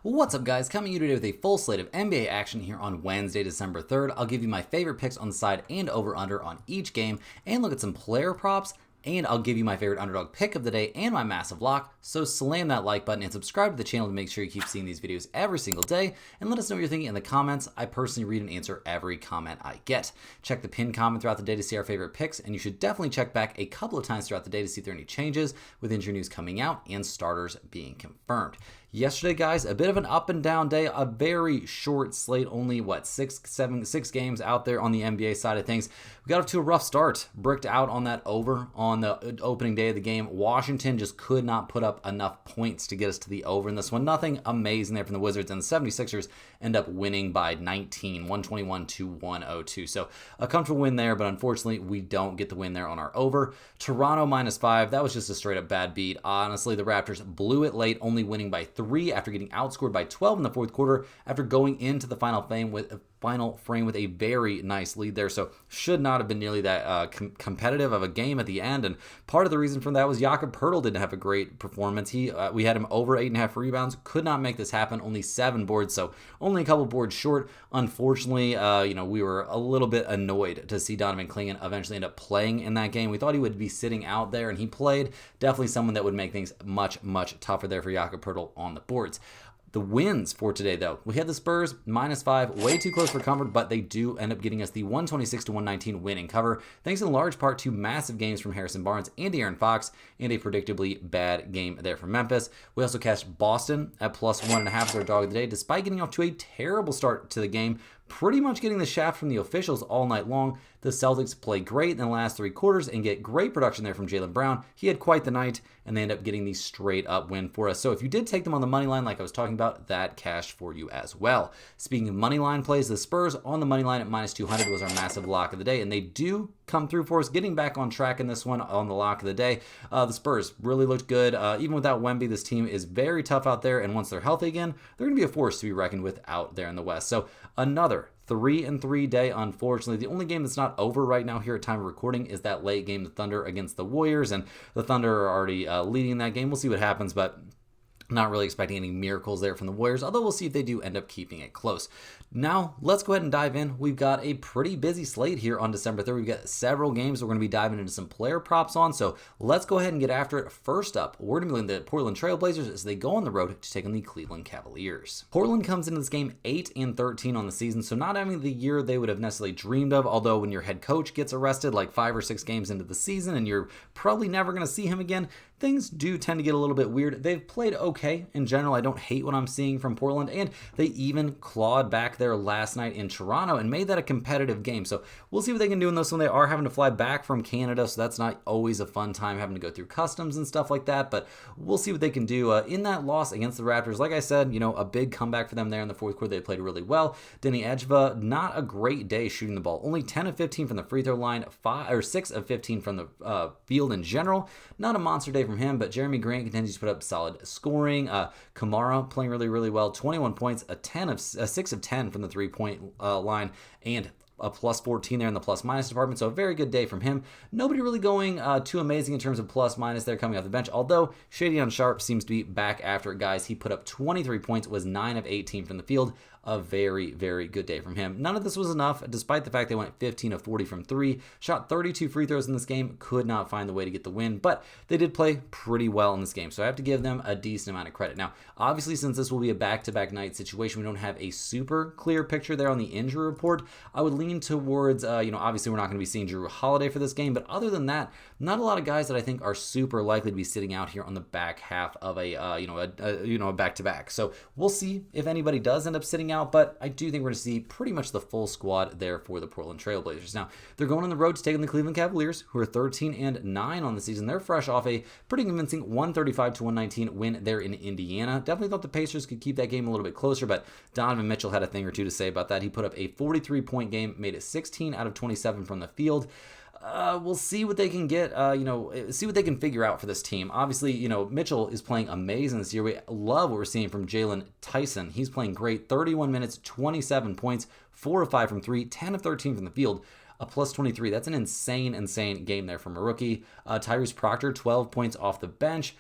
What's up, guys? Coming to you today with a full slate of NBA action here on Wednesday, December 3rd. I'll give you my favorite picks on the side and over-under on each game and look at some player props, and I'll give you my favorite underdog pick of the day and my massive lock. So slam that like button and subscribe to the channel to make sure you keep seeing these videos every single day, and let us know what you're thinking in the comments. I personally read and answer every comment I get. Check the pinned comment throughout the day to see our favorite picks, and you should definitely check back a couple of times throughout the day to see if there are any changes with injury news coming out and starters being confirmed. Yesterday, guys, a bit of an up and down day, a very short slate, only six games out there on the NBA side of things. We got off to a rough start, bricked out on that over on the opening day of the game. Washington just could not put up enough points to get us to the over in this one. Nothing amazing there from the Wizards, and the 76ers end up winning by 19, 121 to 102. So a comfortable win there, but unfortunately we don't get the win there on our over. Toronto -5, that was just a straight up bad beat. Honestly, the Raptors blew it late, only winning by 3 after getting outscored by 12 in the fourth quarter after going into the final frame with a very nice lead there. So should not have been nearly that competitive of a game at the end. And part of the reason for that was Jakob Poeltl didn't have a great performance. We had him over 8.5 rebounds. Could not make this happen. Only 7 boards, so only a couple boards short. Unfortunately, we were a little bit annoyed to see Donovan Clingan eventually end up playing in that game. We thought he would be sitting out there, and he played. Definitely someone that would make things much, much tougher there for Jakob Poeltl on the boards. The wins for today, though, we had the Spurs -5, way too close for comfort, but they do end up getting us the 126 to 119 win and cover, thanks in large part to massive games from Harrison Barnes and De'Aaron Fox, and a predictably bad game there from Memphis. We also cashed Boston at +1.5 as our dog of the day, despite getting off to a terrible start to the game, pretty much getting the shaft from the officials all night long. The Celtics play great in the last 3 quarters and get great production there from Jaylen Brown. He had quite the night, and they end up getting the straight up win for us. So if you did take them on the money line, like I was talking about, that cashed for you as well. Speaking of money line plays, the Spurs on the money line at -200 was our massive lock of the day, and they do come through for us, getting back on track in this one on the lock of the day. The Spurs really looked good. Even without Wemby, this team is very tough out there, and once they're healthy again, they're going to be a force to be reckoned with out there in the West. So another 3-3 day, unfortunately. The only game that's not over right now here at time of recording is that late game, the Thunder against the Warriors, and the Thunder are already leading that game. We'll see what happens, but not really expecting any miracles there from the Warriors, although we'll see if they do end up keeping it close. Now, let's go ahead and dive in. We've got a pretty busy slate here on December 3rd. We've got several games we're going to be diving into some player props on, so let's go ahead and get after it. First up, we're going to be looking at the Portland Trail Blazers as they go on the road to take on the Cleveland Cavaliers. Portland comes into this game 8-13 on the season, so not having the year they would have necessarily dreamed of, although when your head coach gets arrested like 5 or 6 games into the season and you're probably never going to see him again, things do tend to get a little bit weird. They've played okay in general. I don't hate what I'm seeing from Portland, and they even clawed back there last night in Toronto and made that a competitive game. So we'll see what they can do in this one. They are having to fly back from Canada, so that's not always a fun time having to go through customs and stuff like that, but we'll see what they can do in that loss against the Raptors. Like I said, a big comeback for them there in the fourth quarter. They played really well. Denny Edgeva, not a great day shooting the ball. Only 10 of 15 from the free throw line, 6 of 15 from the field in general. Not a monster day from him, but Jeremy Grant continues to put up solid scoring. Kamara playing really, really well. 21 points, a 6 of 10 from the three-point line, and a +14 there in the plus-minus department, so a very good day from him. Nobody really going too amazing in terms of plus-minus there coming off the bench, although Shadion Sharp seems to be back after it, guys. He put up 23 points, was 9 of 18 from the field. A very, very good day from him. None of this was enough, despite the fact they went 15 of 40 from 3, shot 32 free throws in this game, could not find the way to get the win, but they did play pretty well in this game, so I have to give them a decent amount of credit. Now, obviously, since this will be a back-to-back night situation, we don't have a super clear picture there on the injury report. I would lean towards, obviously we're not going to be seeing Drew Holiday for this game, but other than that, not a lot of guys that I think are super likely to be sitting out here on the back half of a back-to-back. So we'll see if anybody does end up sitting out, but I do think we're going to see pretty much the full squad there for the Portland Trail Blazers. Now, they're going on the road to take on the Cleveland Cavaliers, who are 13-9 on the season. They're fresh off a pretty convincing 135 to 119 win there in Indiana. Definitely thought the Pacers could keep that game a little bit closer, but Donovan Mitchell had a thing or two to say about that. He put up a 43-point game, made it 16 out of 27 from the field. We'll see what they can get, see what they can figure out for this team. Obviously, Mitchell is playing amazing this year. We love what we're seeing from Jalen Tyson. He's playing great. 31 minutes, 27 points, 4 of 5 from 3, 10 of 13 from the field. A +23. That's an insane game there from a rookie. Tyrese Proctor, 12 points off the bench.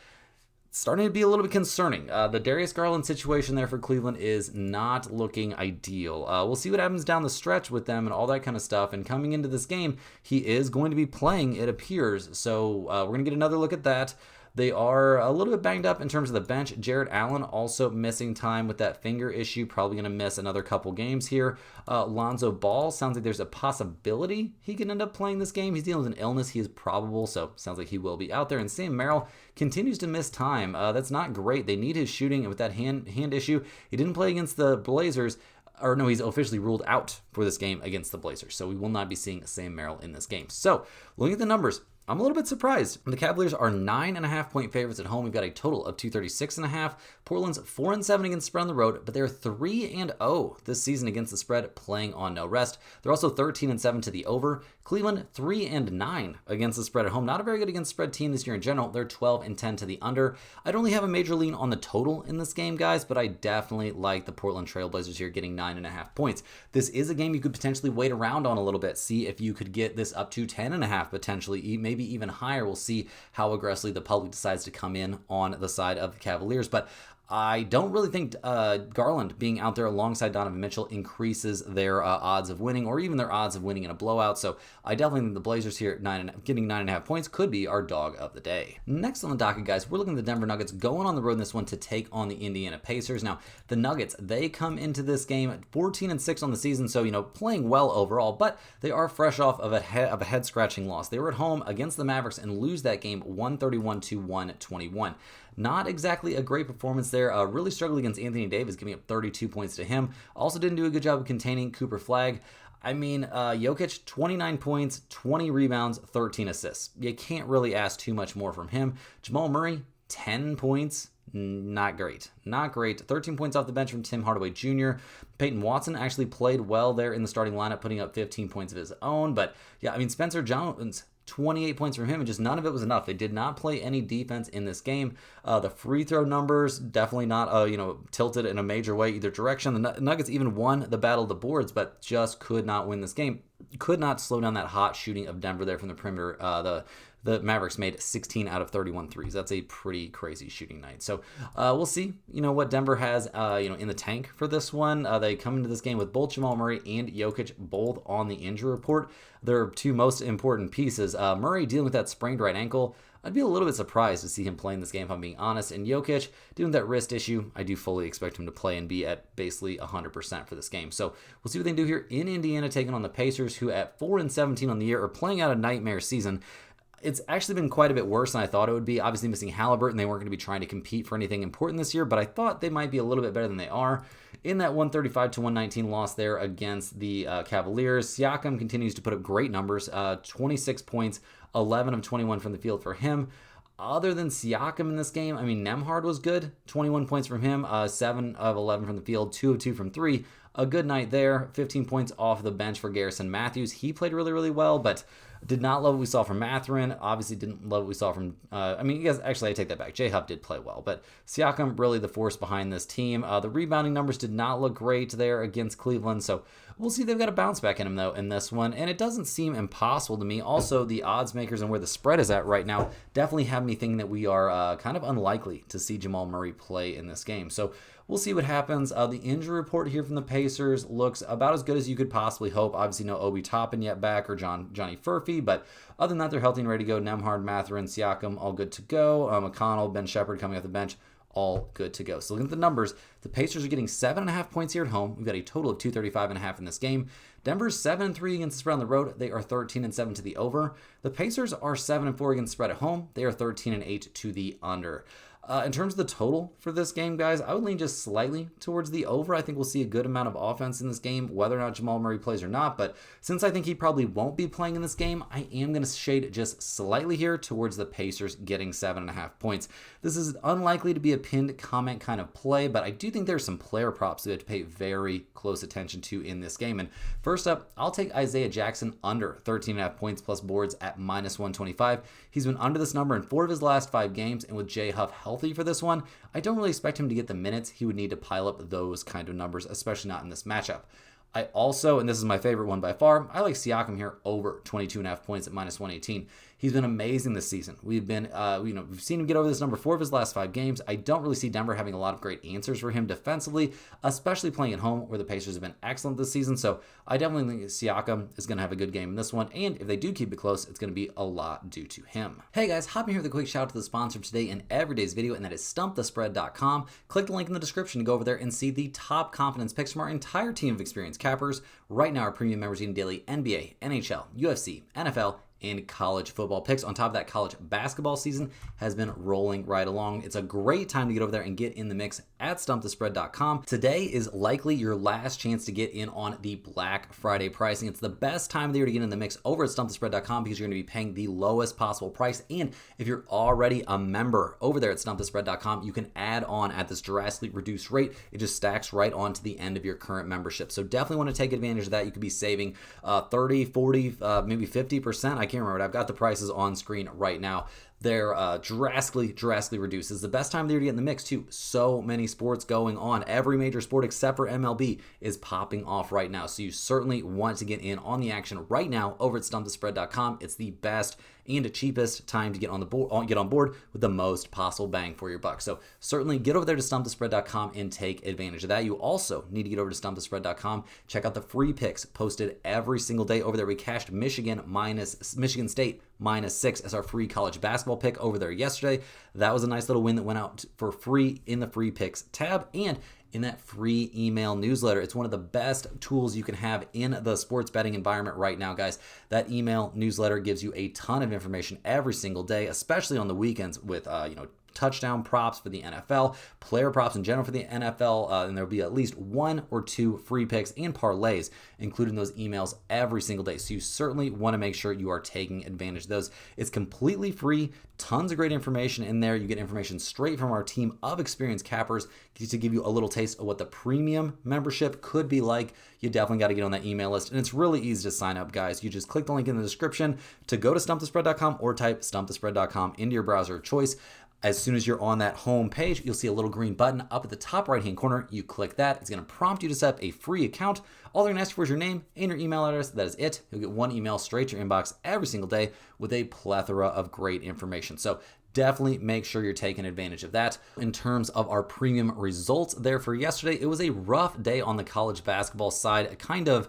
starting to be a little bit concerning. The Darius Garland situation there for Cleveland is not looking ideal. We'll see what happens down the stretch with them and all that kind of stuff. And coming into this game, he is going to be playing, it appears. So we're going to get another look at that. They are a little bit banged up in terms of the bench. Jared Allen also missing time with that finger issue. Probably going to miss another couple games here. Lonzo Ball, sounds like there's a possibility he can end up playing this game. He's dealing with an illness. He is probable, so sounds like he will be out there. And Sam Merrill continues to miss time. That's not great. They need his shooting, and with that hand issue, he didn't play against the Blazers. Or no, he's officially ruled out for this game against the Blazers. So we will not be seeing Sam Merrill in this game. So looking at the numbers, I'm a little bit surprised. The Cavaliers are 9.5-point favorites at home. We've got a total of 236.5. Portland's 4-7 against the spread on the road, but they're 3-0 this season against the spread, playing on no rest. They're also 13-7 to the over. Cleveland 3-9 against the spread at home. Not a very good against spread team this year in general. They're 12-10 to the under. I don't really have a major lean on the total in this game, guys, but I definitely like the Portland Trailblazers here getting 9.5 points. This is a game you could potentially wait around on a little bit, see if you could get this up to 10.5 potentially, maybe even higher. We'll see how aggressively the public decides to come in on the side of the Cavaliers, but I don't really think Garland being out there alongside Donovan Mitchell increases their odds of winning, or even their odds of winning in a blowout. So I definitely think the Blazers here at getting 9.5 points could be our dog of the day. Next on the docket, guys, we're looking at the Denver Nuggets going on the road in this one to take on the Indiana Pacers. Now, the Nuggets, they come into this game at 14-6 on the season, so, playing well overall, but they are fresh off of a head-scratching loss. They were at home against the Mavericks and lose that game 131-121. Not exactly a great performance there. Really struggled against Anthony Davis, giving up 32 points to him. Also didn't do a good job of containing Cooper Flagg. Jokic, 29 points, 20 rebounds, 13 assists. You can't really ask too much more from him. Jamal Murray, 10 points. Not great. 13 points off the bench from Tim Hardaway Jr. Peyton Watson actually played well there in the starting lineup, putting up 15 points of his own. But yeah, Spencer Jones, 28 points from him, and just none of it was enough. They did not play any defense in this game. The free throw numbers definitely not tilted in a major way either direction. The Nuggets even won the battle of the boards, but just could not win this game. Could not slow down that hot shooting of Denver there from the perimeter. The Mavericks made 16 out of 31 threes. That's a pretty crazy shooting night. So we'll see, what Denver has, in the tank for this one. They come into this game with both Jamal Murray and Jokic both on the injury report. Their two most important pieces. Murray dealing with that sprained right ankle. I'd be a little bit surprised to see him playing this game, if I'm being honest. And Jokic, dealing with that wrist issue, I do fully expect him to play and be at basically 100% for this game. So we'll see what they do here in Indiana, taking on the Pacers, who at 4-17 on the year are playing out a nightmare season. It's actually been quite a bit worse than I thought it would be. Obviously missing Halliburton, they weren't going to be trying to compete for anything important this year, but I thought they might be a little bit better than they are. In that 135-119 loss there against the Cavaliers, Siakam continues to put up great numbers, 26 points, 11 of 21 from the field for him. Other than Siakam in this game, Nembhard was good, 21 points from him, 7 of 11 from the field, 2 of 2 from 3. A good night there, 15 points off the bench for Garrison Matthews. He played really, really well, but did not love what we saw from Mathurin. Obviously didn't love what we saw from, I take that back. J-Hub did play well, but Siakam really the force behind this team. The rebounding numbers did not look great there against Cleveland, so we'll see. They've got a bounce back in him, though, in this one, and it doesn't seem impossible to me. Also, the odds makers and where the spread is at right now definitely have me thinking that we are kind of unlikely to see Jamal Murray play in this game. So we'll see what happens. The injury report here from the Pacers looks about as good as you could possibly hope. Obviously, no Obi Toppin yet back or Johnny Furphy, but other than that, they're healthy and ready to go. Nembhard, Mathurin, Siakam, all good to go. McConnell, Ben Shepherd coming off the bench, all good to go. So looking at the numbers, the Pacers are getting 7.5 points here at home. We've got a total of 235.5 in this game. Denver's 7-3 against the spread on the road. They are 13-7 to the over. The Pacers are 7-4 against the spread at home. They are 13-8 to the under. In terms of the total for this game, guys, I would lean just slightly towards the over. I think we'll see a good amount of offense in this game, whether or not Jamal Murray plays or not. But since I think he probably won't be playing in this game, I am going to shade just slightly here towards the Pacers getting 7.5 points. This is unlikely to be a pinned comment kind of play, but I do think there's some player props that you have to pay very close attention to in this game. And first up, I'll take Isaiah Jackson under 13.5 points plus boards at -125. He's been under this number in 4 of his last 5 games, and with Jay Huff healthy for this one, I don't really expect him to get the minutes he would need to pile up those kind of numbers, especially not in this matchup. I also, and this is my favorite one by far, I like Siakam here over 22.5 points at -118. He's been amazing this season. We've seen him get over this number 4 of his last 5 games. I don't really see Denver having a lot of great answers for him defensively, especially playing at home where the Pacers have been excellent this season. So I definitely think Siakam is going to have a good game in this one. And if they do keep it close, it's going to be a lot due to him. Hey guys, hopping here with a quick shout out to the sponsor of today and every day's video, and that is StumpTheSpread.com. Click the link in the description to go over there and see the top confidence picks from our entire team of experienced cappers. Right now, our premium members getting daily NBA, NHL, UFC, NFL, and college football picks. On top of that, college basketball season has been rolling right along. It's a great time to get over there and get in the mix at StumpTheSpread.com. Today is likely your last chance to get in on the Black Friday pricing. It's the best time of the year to get in the mix over at StumpTheSpread.com because you're going to be paying the lowest possible price. And if you're already a member over there at StumpTheSpread.com, you can add on at this drastically reduced rate. It just stacks right on to the end of your current membership. So definitely want to take advantage of that. You could be saving 30, 40, maybe 50%. I can't remember. I've got the prices on screen right now. They're drastically reduced. It's the best time of the year to get in the mix too. So many sports going on. Every major sport except for MLB is popping off right now. So you certainly want to get in on the action right now over at StumpTheSpread.com. It's the best and cheapest time to get on board with the most possible bang for your buck. So certainly get over there to StumpTheSpread.com and take advantage of that. You also need to get over to StumpTheSpread.com. Check out the free picks posted every single day over there. We cashed Michigan State -6 as our free college basketball pick over there yesterday. That was a nice little win that went out for free in the free picks tab and in that free email newsletter. It's one of the best tools you can have in the sports betting environment right now, guys. That email newsletter gives you a ton of information every single day, especially on the weekends with touchdown props for the NFL, player props in general for the NFL, and there'll be at least 1 or 2 free picks and parlays including those emails every single day. So you certainly want to make sure you are taking advantage of those. It's completely free, tons of great information in there. You get information straight from our team of experienced cappers to give you a little taste of what the premium membership could be like. You definitely got to get on that email list, and it's really easy to sign up, guys. You just click the link in the description to go to StumpTheSpread.com or type StumpTheSpread.com into your browser of choice. As soon as you're on that home page, you'll see a little green button up at the top right-hand corner. You click that. It's going to prompt you to set up a free account. All they're going to ask for is your name and your email address. That is it. You'll get 1 email straight to your inbox every single day with a plethora of great information. So definitely make sure you're taking advantage of that. In terms of our premium results there for yesterday, it was a rough day on the college basketball side. Kind of,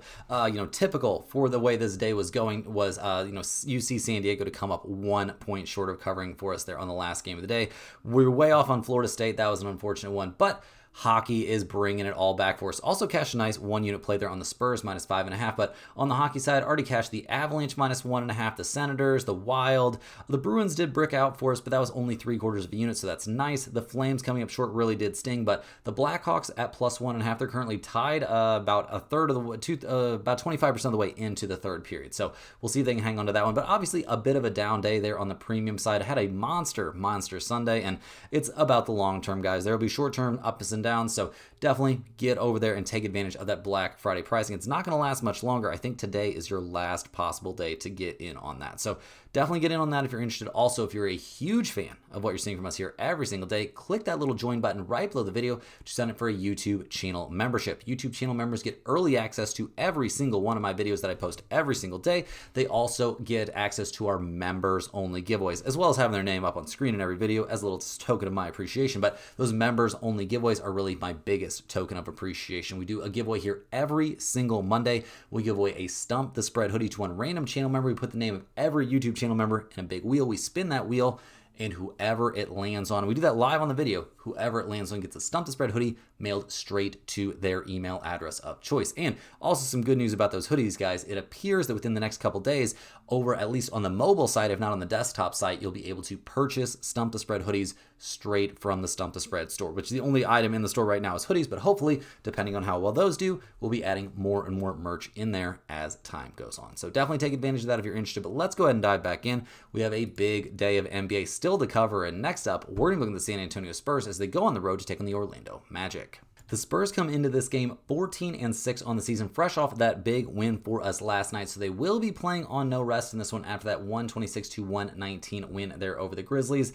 typical for the way this day was going was, UC San Diego to come up 1 point short of covering for us there on the last game of the day. We were way off on Florida State. That was an unfortunate one, but hockey is bringing it all back for us. Also cashed a nice 1 unit play there on the Spurs -5.5, but on the hockey side, already cashed the Avalanche -1.5, the Senators, the Wild. The Bruins did brick out for us, but that was only 3/4 of a unit, so that's nice. The Flames coming up short really did sting, but the Blackhawks at +1.5, they're currently tied about a third of the way, about 25% of the way into the third period. So we'll see if they can hang on to that one, but obviously a bit of a down day there on the premium side. I had a monster Sunday, and it's about the long term, guys. There will be short term ups and downs, so definitely get over there and take advantage of that Black Friday pricing. It's not going to last much longer. I think today is your last possible day to get in on that. So definitely get in on that if you're interested. Also, if you're a huge fan of what you're seeing from us here every single day, click that little join button right below the video to sign up for a YouTube channel membership. YouTube channel members get early access to every single one of my videos that I post every single day. They also get access to our members only giveaways, as well as having their name up on screen in every video as a little token of my appreciation. But those members only giveaways are really my biggest token of appreciation. We do a giveaway here every single Monday. We give away a Stump the Spread hoodie to one random channel member. We put the name of every YouTube channel member in a big wheel. We spin that wheel, and whoever it lands on, we do that live on the video, whoever it lands on gets a Stump the Spread hoodie mailed straight to their email address of choice. And also some good news about those hoodies, guys. It appears that within the next couple days, over at least on the mobile side, if not on the desktop site, you'll be able to purchase Stump the Spread hoodies straight from the Stump the Spread store, which is the only item in the store right now is hoodies, but hopefully, depending on how well those do, we'll be adding more and more merch in there as time goes on. So definitely take advantage of that if you're interested, but let's go ahead and dive back in. We have a big day of NBA still to cover, and next up, we're going to look at the San Antonio Spurs as they go on the road to take on the Orlando Magic. The Spurs come into this game 14-6 on the season, fresh off that big win for us last night. So they will be playing on no rest in this one after that 126-119 win there over the Grizzlies.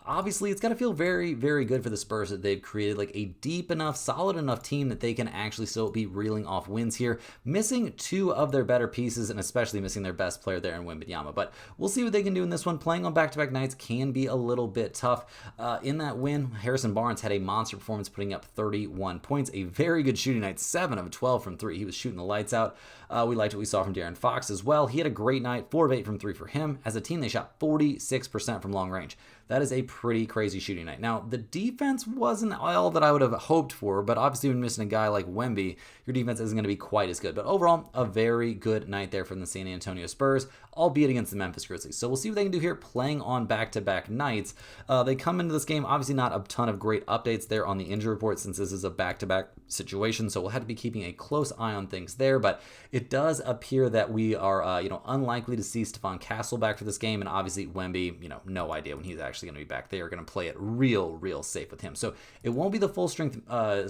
Obviously, it's got to feel very, very good for the Spurs that they've created like a deep enough, solid enough team that they can actually still be reeling off wins here, missing two of their better pieces and especially missing their best player there in Wembanyama. But we'll see what they can do in this one. Playing on back-to-back nights can be a little bit tough. In that win, Harrison Barnes had a monster performance, putting up 31 points, a very good shooting night, 7 of 12 from 3. He was shooting the lights out. We liked what we saw from De'Aaron Fox as well. He had a great night, 4 of 8 from 3 for him. As a team, they shot 46% from long range. That is a pretty crazy shooting night. Now, the defense wasn't all that I would have hoped for, but obviously when missing a guy like Wemby, your defense isn't going to be quite as good. But overall, a very good night there from the San Antonio Spurs, albeit against the Memphis Grizzlies. So we'll see what they can do here playing on back-to-back nights. They come into this game, obviously not a ton of great updates there on the injury report since this is a back-to-back situation, so we'll have to be keeping a close eye on things there, but it does appear that we are unlikely to see Stephon Castle back for this game, and obviously Wemby, no idea when he's actually going to be back. They are going to play it real safe with him. So it won't be the full strength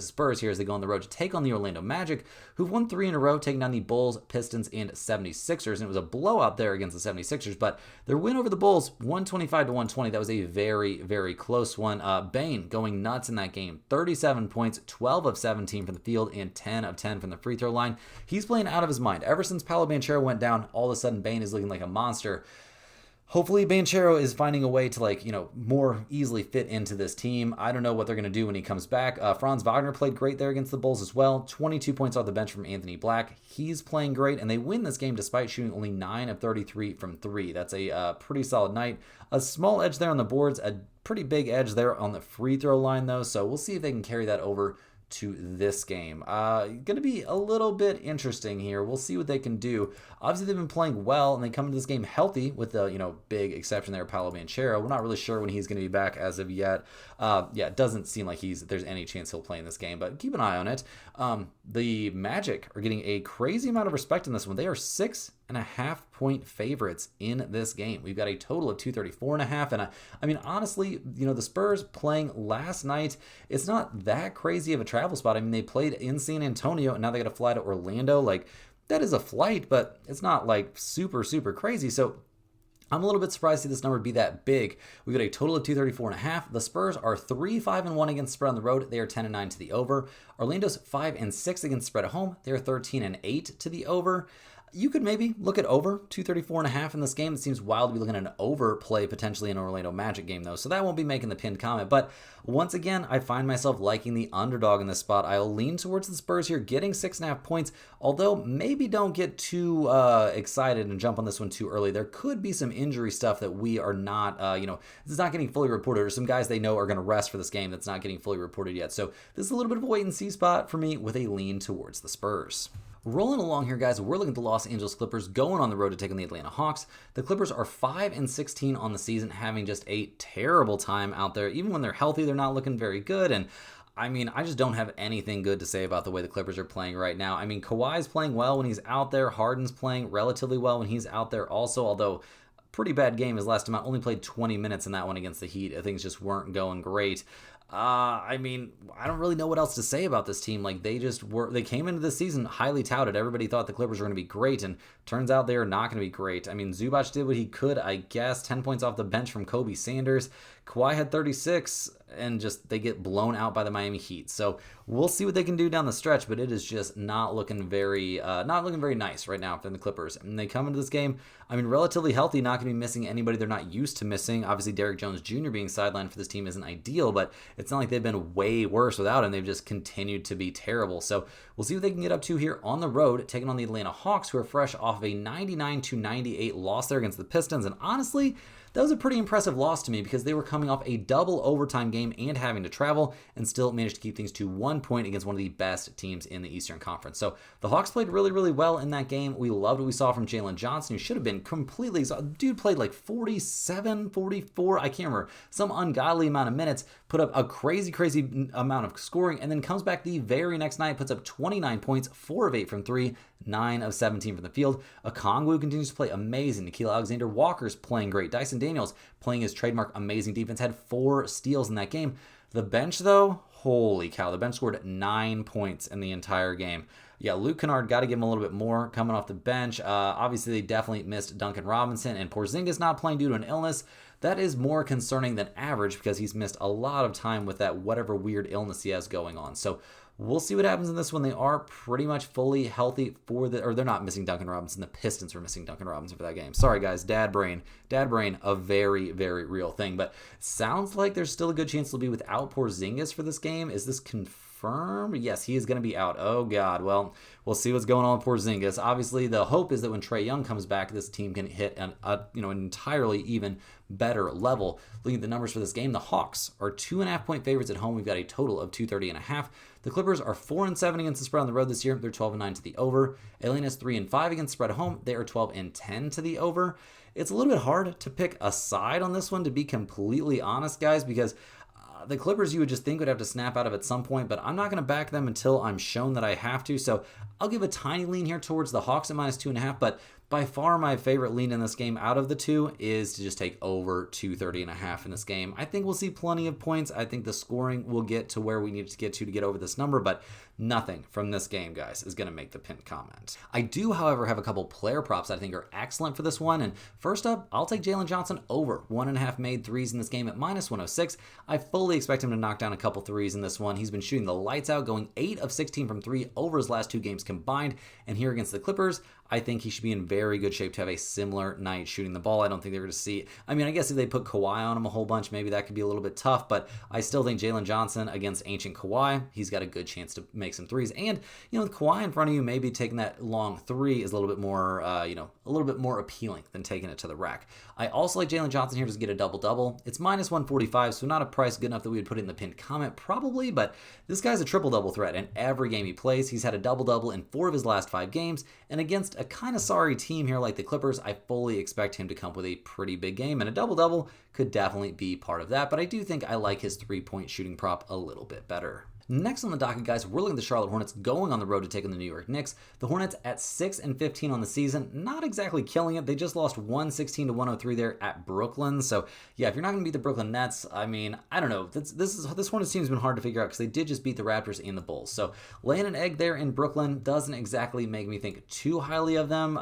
Spurs here as they go on the road to take on the Orlando Magic, who've won 3 in a row, taking down the Bulls, Pistons, and 76ers. And it was a blowout there against the 76ers, but their win over the Bulls, 125-120, that was a very close one. Bane going nuts in that game, 37 points, 12 of 17 from the field, and 10 of 10 from the free throw line. He's playing out of his mind. Ever since Paolo Banchero went down, all of a sudden Bane is looking like a monster. Hopefully Banchero is finding a way to more easily fit into this team. I don't know what they're going to do when he comes back. Franz Wagner played great there against the Bulls as well. 22 points off the bench from Anthony Black. He's playing great, and they win this game despite shooting only 9 of 33 from 3. That's a pretty solid night. A small edge there on the boards, a pretty big edge there on the free throw line though, so we'll see if they can carry that over to this game. Going to be a little bit interesting here. We'll see what they can do. Obviously, they've been playing well, and they come into this game healthy with the big exception there, Paolo Banchero. We're not really sure when he's going to be back as of yet. It doesn't seem like there's any chance he'll play in this game, but keep an eye on it. The Magic are getting a crazy amount of respect in this one. They are 6.5-point favorites in this game. We've got a total of 234.5, and I mean, honestly, the Spurs playing last night, it's not that crazy of a travel spot. I mean, they played in San Antonio, and now they got to fly to Orlando. That is a flight, but it's not super crazy. So I'm a little bit surprised to see this number be that big. We've got a total of 234.5. The Spurs are 3-5-1 against spread on the road. They are 10-9 to the over. Orlando's 5-6 against spread at home. They are 13-8 to the over. You could maybe look at over 234.5 in this game. It seems wild to be looking at an over play potentially in an Orlando Magic game, though, so that won't be making the pinned comment. But once again, I find myself liking the underdog in this spot. I'll lean towards the Spurs here, getting 6.5 points, although maybe don't get too excited and jump on this one too early. There could be some injury stuff that we are not, this is not getting fully reported, or some guys they know are going to rest for this game that's not getting fully reported yet. So this is a little bit of a wait-and-see spot for me with a lean towards the Spurs. Rolling along here, guys, we're looking at the Los Angeles Clippers going on the road to take on the Atlanta Hawks. The Clippers are 5-16 on the season, having just a terrible time out there. Even when they're healthy, they're not looking very good. And I mean, I just don't have anything good to say about the way the Clippers are playing right now. I mean, Kawhi's playing well when he's out there. Harden's playing relatively well when he's out there also, although pretty bad game his last time out. Only played 20 minutes in that one against the Heat. Things just weren't going great. I mean, I don't really know what else to say about this team. They came into this season highly touted. Everybody thought the Clippers were going to be great, and turns out they are not going to be great. I mean, Zubac did what he could, I guess. 10 points off the bench from Kobe Sanders. Kawhi had 36, and they get blown out by the Miami Heat. So we'll see what they can do down the stretch, but it is just not looking very nice right now for the Clippers. And they come into this game, I mean, relatively healthy, not going to be missing anybody they're not used to missing. Obviously, Derrick Jones Jr. being sidelined for this team isn't ideal, but it's not like they've been way worse without him. They've just continued to be terrible. So we'll see what they can get up to here on the road, taking on the Atlanta Hawks, who are fresh off of a 99-98 loss there against the Pistons. And honestly, that was a pretty impressive loss to me because they were coming off a double overtime game and having to travel and still managed to keep things to 1 point against one of the best teams in the Eastern Conference. So the Hawks played really well in that game. We loved what we saw from Jalen Johnson, who should have been completely exhausted. Dude played 47, 44, I can't remember, some ungodly amount of minutes, put up a crazy amount of scoring, and then comes back the very next night, puts up 29 points, 4 of 8 from 3, 9 of 17 from the field. Okongwu continues to play amazing. Nickeil Alexander-Walker's playing great. Dyson Daniels playing his trademark amazing defense, had 4 steals in that game. The bench, though, Holy cow, the bench scored 9 points in the entire game. Yeah, Luke Kennard got to give him a little bit more coming off the bench. Obviously, they definitely missed Duncan Robinson, and Porzingis not playing due to an illness. That is more concerning than average because he's missed a lot of time with that whatever weird illness he has going on. So we'll see what happens in this one. They are pretty much fully healthy or they're not missing Duncan Robinson. The Pistons were missing Duncan Robinson for that game. Sorry, guys. Dad brain, a very, very real thing. But sounds like there's still a good chance they'll be without Porzingis for this game. Is this confirmed? Yes, he is going to be out. Oh, God. Well, we'll see what's going on with Porzingis. Obviously, the hope is that when Trae Young comes back, this team can hit an entirely even better level. Looking at the numbers for this game, the Hawks are 2.5-point favorites at home. We've got a total of 230.5. The Clippers are 4-7 against the spread on the road this year. They're 12-9 to the over. Atlanta's 3-5 against the spread at home. They are 12-10 to the over. It's a little bit hard to pick a side on this one, to be completely honest, guys, because the Clippers you would just think would have to snap out of at some point, but I'm not going to back them until I'm shown that I have to. So I'll give a tiny lean here towards the Hawks at -2.5, but by far my favorite lean in this game out of the two is to just take over 230.5 in this game. I think we'll see plenty of points. I think the scoring will get to where we need it to get over this number, but nothing from this game, guys, is going to make the pinned comment. I do, however, have a couple player props that I think are excellent for this one. And first up, I'll take Jalen Johnson over 1.5 made threes in this game at -106. I fully expect him to knock down a couple threes in this one. He's been shooting the lights out, going 8 of 16 from 3 over his last 2 games combined. And here against the Clippers, I think he should be in very good shape to have a similar night shooting the ball. I don't think they're going to see... I mean, I guess if they put Kawhi on him a whole bunch, maybe that could be a little bit tough, but I still think Jalen Johnson against ancient Kawhi, he's got a good chance to make some threes. And, with Kawhi in front of you, maybe taking that long three is a little bit more, a little bit more appealing than taking it to the rack. I also like Jalen Johnson here to get a double-double. It's -145, so not a price good enough that we would put it in the pinned comment, probably, but this guy's a triple-double threat in every game he plays. He's had a double-double in 4 of his last 5 games, and against a kind of sorry team here like the Clippers, I fully expect him to come with a pretty big game, and a double-double could definitely be part of that, but I do think I like his 3-point shooting prop a little bit better. Next on the docket, guys, we're looking at the Charlotte Hornets going on the road to take on the New York Knicks. The Hornets at 6-15 on the season, not exactly killing it. They just lost 116 to 103 there at Brooklyn. So yeah, if you're not going to beat the Brooklyn Nets, I mean, I don't know. This Hornets team has been hard to figure out because they did just beat the Raptors and the Bulls. So laying an egg there in Brooklyn doesn't exactly make me think too highly of them.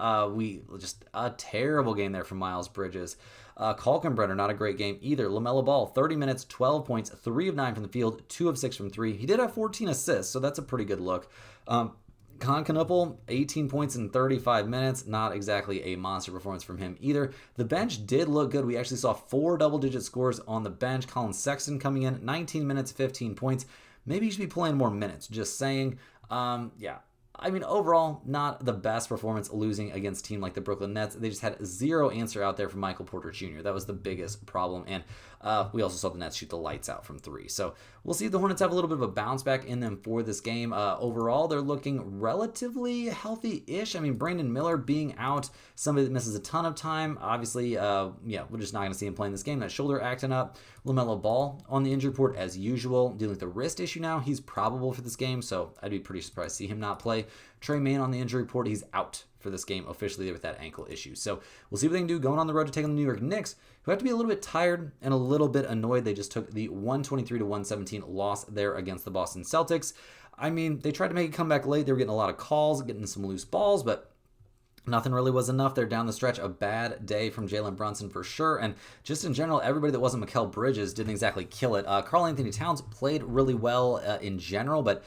Just a terrible game there from Miles Bridges. Kalkenbrenner, not a great game either. LaMelo Ball, 30 minutes, 12 points, 3 of 9 from the field, 2 of 6 from 3. He did have 14 assists, so that's a pretty good look. Concanupple, 18 points in 35 minutes. Not exactly a monster performance from him either. The bench did look good. We actually saw 4 double-digit scores on the bench. Colin Sexton coming in, 19 minutes, 15 points. Maybe he should be playing more minutes, just saying. Yeah. I mean, overall, not the best performance losing against a team like the Brooklyn Nets. They just had zero answer out there from Michael Porter Jr. That was the biggest problem. And we also saw the Nets shoot the lights out from 3. So we'll see if the Hornets have a little bit of a bounce back in them for this game. Overall, they're looking relatively healthy-ish. I mean, Brandon Miller being out, somebody that misses a ton of time. Obviously, we're just not going to see him playing this game. That shoulder acting up. LaMelo Ball on the injury report as usual. Dealing with the wrist issue now. He's probable for this game, so I'd be pretty surprised to see him not play. Trey Mann on the injury report. He's out for this game officially with that ankle issue. So we'll see what they can do going on the road to take on the New York Knicks, who have to be a little bit tired and a little bit annoyed. They just took the 123 to 117 loss there against the Boston Celtics. I mean, they tried to make a comeback late. They were getting a lot of calls, getting some loose balls, but nothing really was enough there down the stretch. A bad day from Jalen Brunson for sure. And just in general, everybody that wasn't Mikal Bridges didn't exactly kill it. Karl Anthony Towns played really well in general, but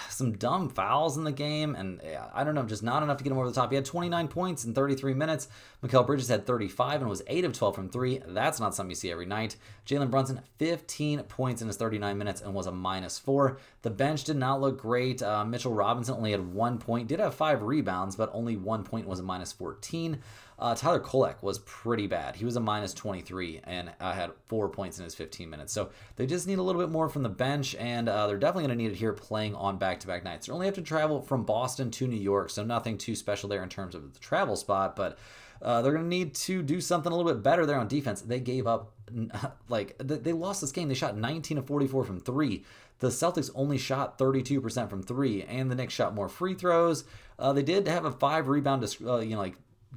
some dumb fouls in the game, and I don't know, just not enough to get him over the top. He had 29 points in 33 minutes. Mikal Bridges had 35 and was 8 of 12 from 3. That's not something you see every night. Jalen Brunson, 15 points in his 39 minutes and was a -4. The bench did not look great. Mitchell Robinson only had 1 point, did have 5 rebounds, but only 1 point was a -14. Tyler Kolek was pretty bad. He was a -23 and had 4 points in his 15 minutes. So they just need a little bit more from the bench, and they're definitely going to need it here playing on back-to-back nights. They only have to travel from Boston to New York, so nothing too special there in terms of the travel spot, but they're going to need to do something a little bit better there on defense. They gave up, they lost this game. They shot 19 of 44 from 3. The Celtics only shot 32% from 3, and the Knicks shot more free throws. They did have a 5 rebound,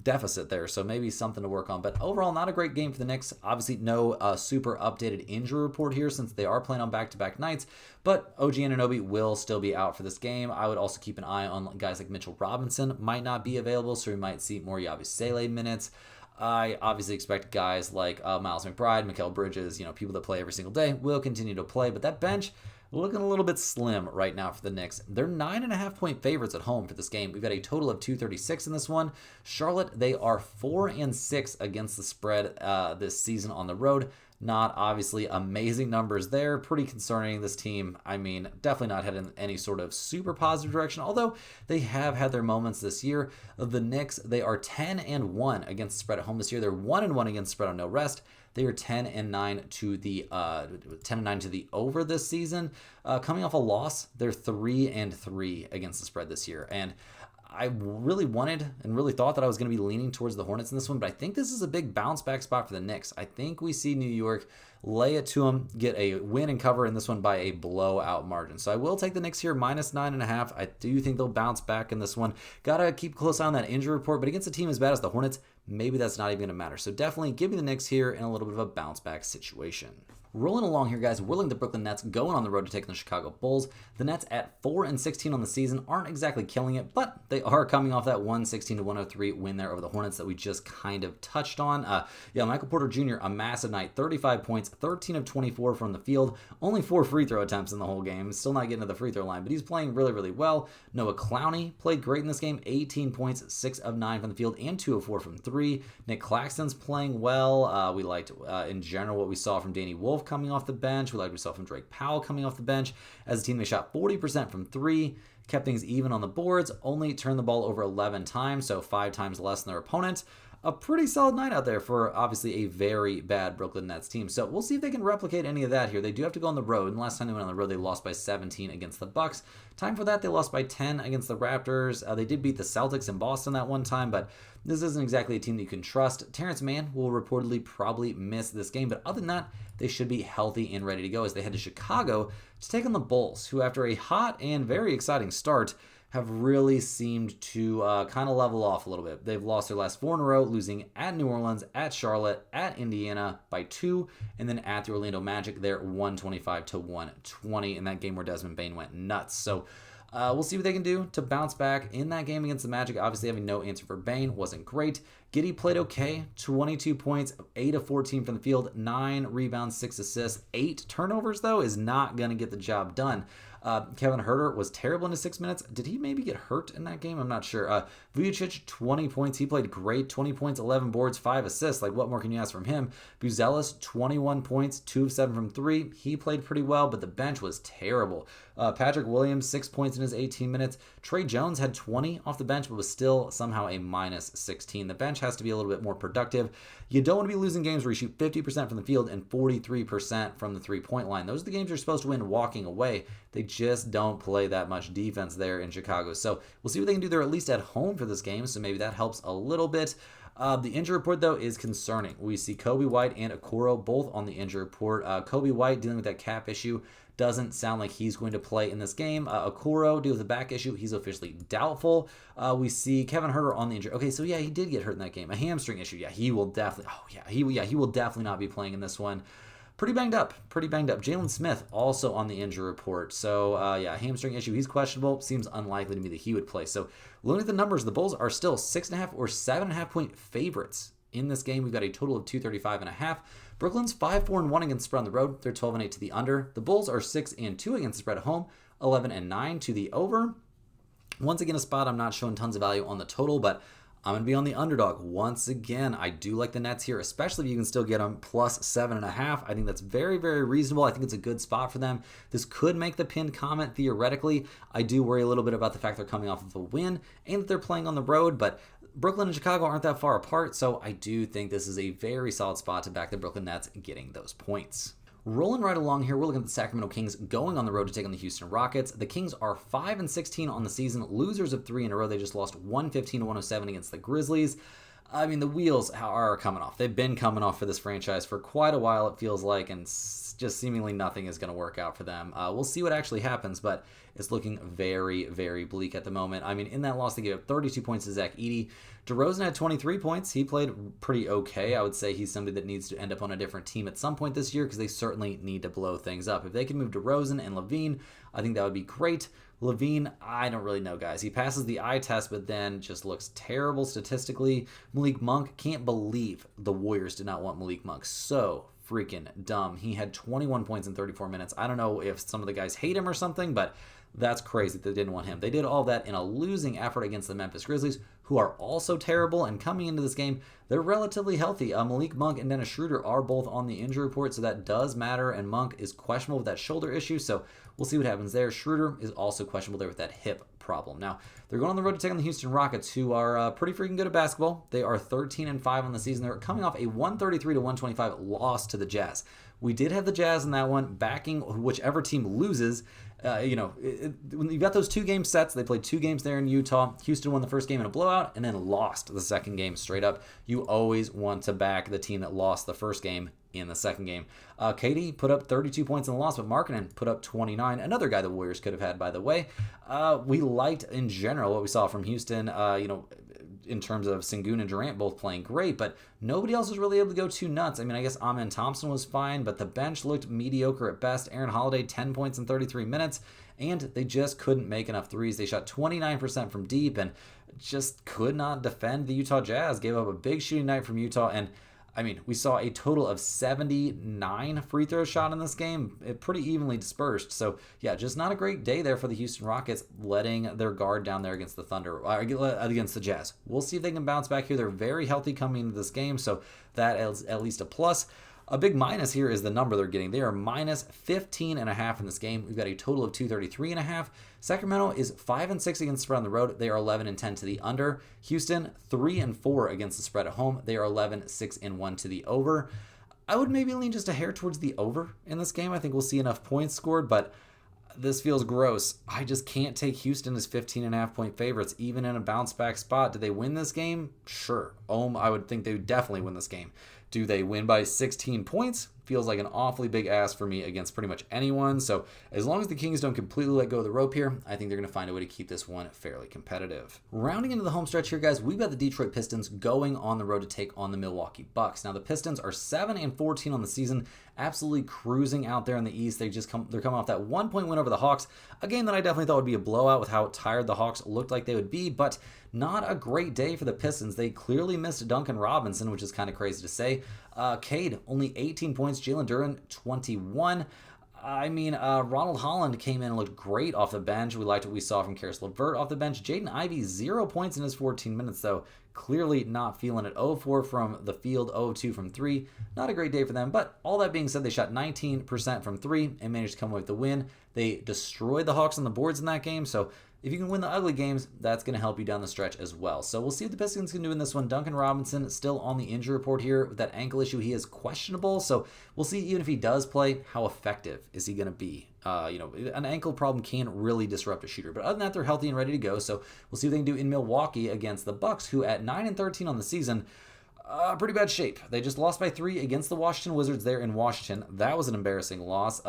deficit there, so maybe something to work on. But overall, not a great game for the Knicks. Obviously, no super updated injury report here since they are playing on back-to-back nights, but OG Anunoby will still be out for this game. I would also keep an eye on guys like Mitchell Robinson. Might not be available, so we might see more Yabusele minutes. I obviously expect guys like Miles McBride, Mikal Bridges, people that play every single day will continue to play, but that bench looking a little bit slim right now for the Knicks. They're 9.5-point favorites at home for this game. We've got a total of 236 in this one. Charlotte, they are 4-6 against the spread this season on the road. Not obviously amazing numbers there. Pretty concerning, this team. I mean, definitely not heading in any sort of super positive direction, although they have had their moments this year. The Knicks, they are 10-1 against the spread at home this year. They're 1-1 against the spread on no rest. They are 10-9 to the over this season. Coming off a loss, they're 3-3 against the spread this year. And I really wanted and really thought that I was going to be leaning towards the Hornets in this one, but I think this is a big bounce back spot for the Knicks. I think we see New York lay it to them, get a win and cover in this one by a blowout margin. So I will take the Knicks here, -9.5. I do think they'll bounce back in this one. Gotta keep a close eye on that injury report, but against a team as bad as the Hornets, maybe that's not even going to matter. So definitely give me the Knicks here in a little bit of a bounce back situation. Rolling along here, guys, we're looking at the Brooklyn Nets going on the road to take on the Chicago Bulls. The Nets at 4-16 on the season aren't exactly killing it, but they are coming off that 116-103 win there over the Hornets that we just kind of touched on. Michael Porter Jr., a massive night, 35 points, 13 of 24 from the field, only 4 free throw attempts in the whole game. Still not getting to the free throw line, but he's playing really, really well. Noah Clowney played great in this game, 18 points, 6 of 9 from the field, and 2 of 4 from 3. Nick Claxton's playing well. We liked, in general, what we saw from Danny Wolf coming off the bench. We liked what we saw from Drake Powell coming off the bench. As a team, they shot 40% from 3, kept things even on the boards, only turned the ball over 11 times, so 5 times less than their opponent. A pretty solid night out there for obviously a very bad Brooklyn Nets team. So we'll see if they can replicate any of that here. They do have to go on the road, and last time they went on the road, they lost by 17 against the Bucks. Time for that, they lost by 10 against the Raptors. They did beat the Celtics in Boston that one time, but this isn't exactly a team that you can trust. Terrence Mann will reportedly probably miss this game, but other than that, they should be healthy and ready to go as they head to Chicago to take on the Bulls, who after a hot and very exciting start have really seemed to kind of level off a little bit. They've lost their last 4 in a row, losing at New Orleans, at Charlotte, at Indiana by 2, and then at the Orlando Magic, they're 125-120 in that game where Desmond Bane went nuts. So we'll see what they can do to bounce back in that game against the Magic. Obviously, having no answer for Bane wasn't great. Giddey played okay, 22 points, 8 of 14 from the field, 9 rebounds, 6 assists, 8 turnovers, though, is not going to get the job done. Kevin Huerter was terrible in his 6 minutes. Did he maybe get hurt in that game? I'm not sure. Vujicic, 20 points. He played great. 20 points, 11 boards, 5 assists. Like, what more can you ask from him? Buzelis, 21 points, 2 of 7 from 3. He played pretty well, but the bench was terrible. Patrick Williams, 6 points in his 18 minutes. Trey Jones had 20 off the bench, but was still somehow a -16. The bench has to be a little bit more productive. You don't want to be losing games where you shoot 50% from the field and 43% from the three-point line. Those are the games you're supposed to win walking away. They just don't play that much defense there in Chicago. So we'll see what they can do there, at least at home for this game. So maybe that helps a little bit. The injury report, though, is concerning. We see Kobe White and Okoro both on the injury report. Kobe White dealing with that cap issue. Doesn't sound like he's going to play in this game. Okoro deals with a back issue. He's officially doubtful. We see Kevin Huerter on the injury. Okay, so yeah, he did get hurt in that game. A hamstring issue. Yeah, he will definitely. He will definitely not be playing in this one. Pretty banged up. Jalen Smith also on the injury report. So hamstring issue. He's questionable. Seems unlikely to me that he would play. So looking at the numbers, the Bulls are still 6.5 or 7.5 point favorites in this game. We've got a total of 235.5. Brooklyn's 5-4-1 against the spread on the road. They're 12-8 to the under. The Bulls are 6-2 against the spread at home, 11-9 to the over. Once again, a spot I'm not showing tons of value on the total, but I'm going to be on the underdog. Once again, I do like the Nets here, especially if you can still get them plus 7.5. I think that's very, very reasonable. I think it's a good spot for them. This could make the pinned comment theoretically. I do worry a little bit about the fact they're coming off of a win and that they're playing on the road, but Brooklyn and Chicago aren't that far apart, so I do think this is a very solid spot to back the Brooklyn Nets getting those points. Rolling right along here, we're looking at the Sacramento Kings going on the road to take on the Houston Rockets. The Kings are 5-16 on the season, losers of 3 in a row. They just lost 115-107 against the Grizzlies. I mean, the wheels are coming off. They've been coming off for this franchise for quite a while, it feels like, and just seemingly nothing is going to work out for them. We'll see what actually happens, but it's looking very, very bleak at the moment. I mean, in that loss, they gave up 32 points to Zach Edey. DeRozan had 23 points. He played pretty okay. I would say he's somebody that needs to end up on a different team at some point this year because they certainly need to blow things up. If they can move DeRozan and LaVine, I think that would be great. LaVine, I don't really know, guys. He passes the eye test, but then just looks terrible statistically. Malik Monk, can't believe the Warriors did not want Malik Monk. So freaking dumb. He had 21 points in 34 minutes. I don't know if some of the guys hate him or something, but that's crazy that they didn't want him. They did all that in a losing effort against the Memphis Grizzlies, who are also terrible. And coming into this game, they're relatively healthy. Malik Monk and Dennis Schroeder are both on the injury report, so that does matter. And Monk is questionable with that shoulder issue, so we'll see what happens there. Schroeder is also questionable there with that hip problem. Now, they're going on the road to take on the Houston Rockets, who are pretty freaking good at basketball. They are 13-5 on the season. They're coming off a 133-125 loss to the Jazz. We did have the Jazz in that one, backing whichever team loses. When you've got those 2 game sets, they played 2 games there in Utah. Houston won the first game in a blowout and then lost the second game straight up. You always want to back the team that lost the first game in the second game. Katie put up 32 points in the loss, but Markkanen put up 29. Another guy the Warriors could have had, by the way. We liked, in general, what we saw from Houston, in terms of Sengun and Durant both playing great, but nobody else was really able to go too nuts. I mean, I guess Amen Thompson was fine, but the bench looked mediocre at best. Aaron Holiday, 10 points in 33 minutes, and they just couldn't make enough threes. They shot 29% from deep and just could not defend the Utah Jazz. Gave up a big shooting night from Utah, and I mean, we saw a total of 79 free throws shot in this game, pretty evenly dispersed. So, yeah, just not a great day there for the Houston Rockets, letting their guard down there against the Thunder, against the Jazz. We'll see if they can bounce back here. They're very healthy coming into this game, so that is at least a plus. A big minus here is the number they're getting. They are minus 15.5 in this game. We've got a total of 233.5. Sacramento is 5-6 against the spread on the road. They are 11-10 to the under. Houston 3-4 against the spread at home. They are 11-6-1 to the over. I would maybe lean just a hair towards the over in this game. I think we'll see enough points scored, but this feels gross. I just can't take Houston as 15.5 point favorites, even in a bounce back spot. Do they win this game? Sure. I would think they would definitely win this game. Do they win by 16 points? Feels like an awfully big ask for me against pretty much anyone. So as long as the Kings don't completely let go of the rope here, I think they're going to find a way to keep this one fairly competitive. Rounding into the home stretch here, guys, we've got the Detroit Pistons going on the road to take on the Milwaukee Bucks. Now, the Pistons are 7-14 on the season, absolutely cruising out there in the East. They're coming off that 1-point win over the Hawks, a game that I definitely thought would be a blowout with how tired the Hawks looked like they would be, but not a great day for the Pistons. They clearly missed Duncan Robinson, which is kind of crazy to say. Cade, only 18 points. Jalen Duren, 21. Ronald Holland came in and looked great off the bench. We liked what we saw from Karis LeVert off the bench. Jaden Ivey, 0 points in his 14 minutes, though. Clearly not feeling it. 0-4 from the field, 0-2 from 3. Not a great day for them, but all that being said, they shot 19% from 3 and managed to come away with the win. They destroyed the Hawks on the boards in that game, so if you can win the ugly games, that's going to help you down the stretch as well. So we'll see what the Pistons can do in this one. Duncan Robinson still on the injury report here with that ankle issue. He is questionable, so we'll see even if he does play, how effective is he going to be? An ankle problem can really disrupt a shooter. But other than that, they're healthy and ready to go. So we'll see what they can do in Milwaukee against the Bucks, who at 9-13 on the season, pretty bad shape. They just lost by 3 against the Washington Wizards there in Washington. That was an embarrassing loss.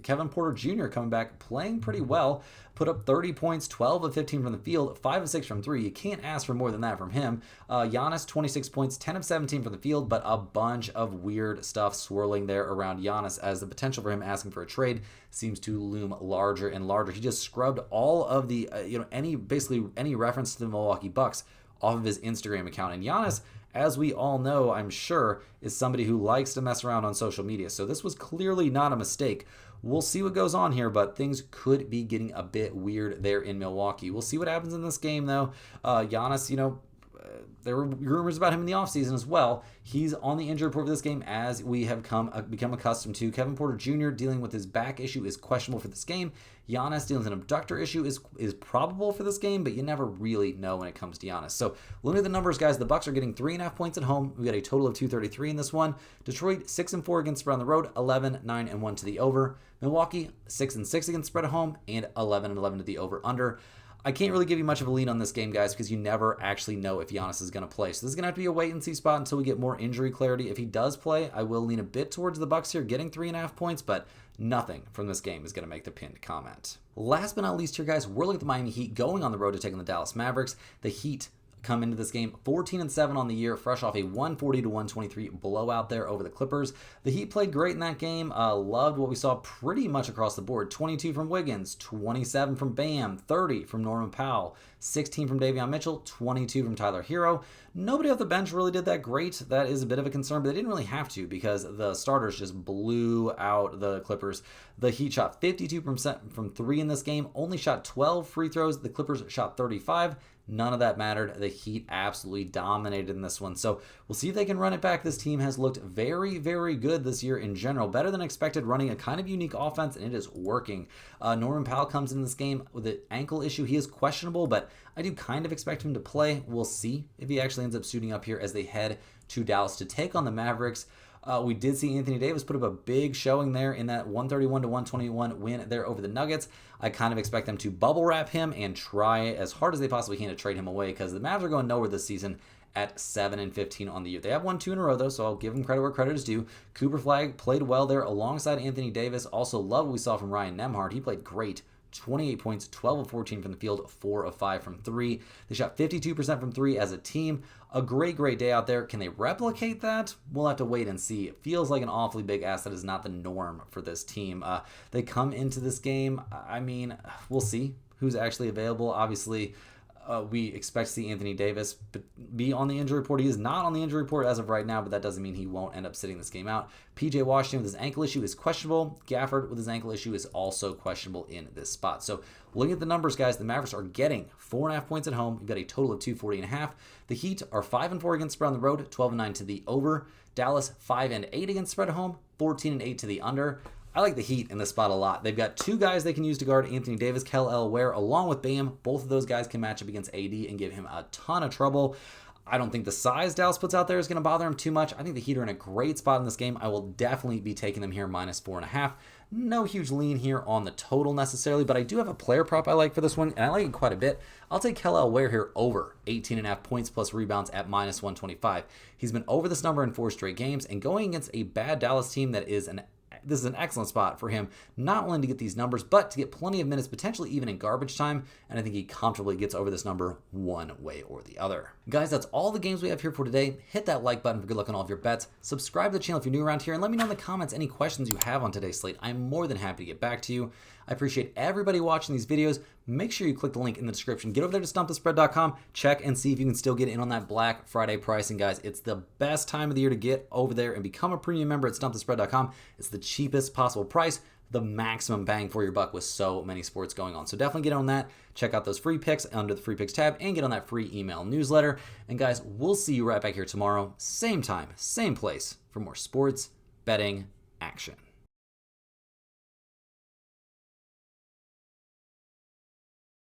Kevin Porter Jr. coming back, playing pretty well. Put up 30 points, 12 of 15 from the field, 5 of 6 from 3. You can't ask for more than that from him. Giannis, 26 points, 10 of 17 from the field, but a bunch of weird stuff swirling there around Giannis as the potential for him asking for a trade seems to loom larger and larger. He just scrubbed all of the, any reference to the Milwaukee Bucks off of his Instagram account. And Giannis, as we all know, I'm sure, is somebody who likes to mess around on social media. So this was clearly not a mistake. We'll see what goes on here, but things could be getting a bit weird there in Milwaukee. We'll see what happens in this game, though. Giannis, there were rumors about him in the offseason as well. He's on the injury report for this game, as we have become accustomed to. Kevin Porter Jr. dealing with his back issue is questionable for this game. Giannis dealing with an abductor issue is probable for this game, but you never really know when it comes to Giannis. So looking at the numbers, guys, the Bucks are getting 3.5 points at home. We got a total of 233 in this one. Detroit 6-4 against spread on the road, 11-9-1 to the over. Milwaukee 6-6 against spread at home, and 11-11 to the over/under. I can't really give you much of a lead on this game, guys, because you never actually know if Giannis is going to play. So this is going to have to be a wait-and-see spot until we get more injury clarity. If he does play, I will lean a bit towards the Bucks here, getting 3.5 points, but nothing from this game is going to make the pinned comment. Last but not least here, guys, we're looking at the Miami Heat going on the road to take on the Dallas Mavericks. The Heat come into this game 14-7 on the year, fresh off a 140-123 blowout there over the Clippers. The Heat played great in that game. Loved what we saw pretty much across the board. 22 from Wiggins, 27 from Bam, 30 from Norman Powell, 16 from Davion Mitchell, 22 from Tyler Hero. Nobody off the bench really did that great. That is a bit of a concern, but they didn't really have to because the starters just blew out the Clippers. The Heat shot 52% from 3 in this game, only shot 12 free throws. The Clippers shot 35. None of that mattered. The Heat absolutely dominated in this one. So we'll see if they can run it back. This team has looked very, very good this year in general. Better than expected, running a kind of unique offense, and it is working. Norman Powell comes in this game with an ankle issue. He is questionable, but I do kind of expect him to play. We'll see if he actually ends up suiting up here as they head to Dallas to take on the Mavericks. We did see Anthony Davis put up a big showing there in that 131-121 win there over the Nuggets. I kind of expect them to bubble wrap him and try as hard as they possibly can to trade him away because the Mavs are going nowhere this season at 7-15 on the year. They have won 2 in a row, though, so I'll give them credit where credit is due. Cooper Flagg played well there alongside Anthony Davis. Also love what we saw from Ryan Nembhard. He played great. 28 points, 12 of 14 from the field, 4 of 5 from 3. They shot 52% from 3 as a team. A great, great day out there. Can they replicate that? We'll have to wait and see. It feels like an awfully big ask. That is not the norm for this team. They come into this game. I mean, we'll see who's actually available. Obviously, we expect to see Anthony Davis be on the injury report. He is not on the injury report as of right now, but that doesn't mean he won't end up sitting this game out. PJ Washington with his ankle issue is questionable. Gafford with his ankle issue is also questionable in this spot. So looking at the numbers, guys, the Mavericks are getting 4.5 points at home. You've got a total of 240.5. The Heat are 5-4 against spread on the road, 12-9 to the over. Dallas 5-8 against spread at home, 14-8 to the under. I like the Heat in this spot a lot. They've got 2 guys they can use to guard Anthony Davis, Kel Ware, along with Bam. Both of those guys can match up against AD and give him a ton of trouble. I don't think the size Dallas puts out there is going to bother him too much. I think the Heat are in a great spot in this game. I will definitely be taking them here -4.5. No huge lean here on the total necessarily, but I do have a player prop I like for this one, and I like it quite a bit. I'll take Kel Ware here over 18.5 points plus rebounds at -125. He's been over this number in 4 straight games, and going against a bad Dallas team that is this is an excellent spot for him, not only to get these numbers, but to get plenty of minutes, potentially even in garbage time, and I think he comfortably gets over this number one way or the other. Guys, that's all the games we have here for today. Hit that like button for good luck on all of your bets. Subscribe to the channel if you're new around here, and let me know in the comments any questions you have on today's slate. I'm more than happy to get back to you. I appreciate everybody watching these videos. Make sure you click the link in the description. Get over there to stumpthespread.com. Check and see if you can still get in on that Black Friday pricing, guys. It's the best time of the year to get over there and become a premium member at stumpthespread.com. It's the cheapest possible price, the maximum bang for your buck with so many sports going on. So definitely get on that. Check out those free picks under the free picks tab and get on that free email newsletter. And guys, we'll see you right back here tomorrow. Same time, same place for more sports betting action.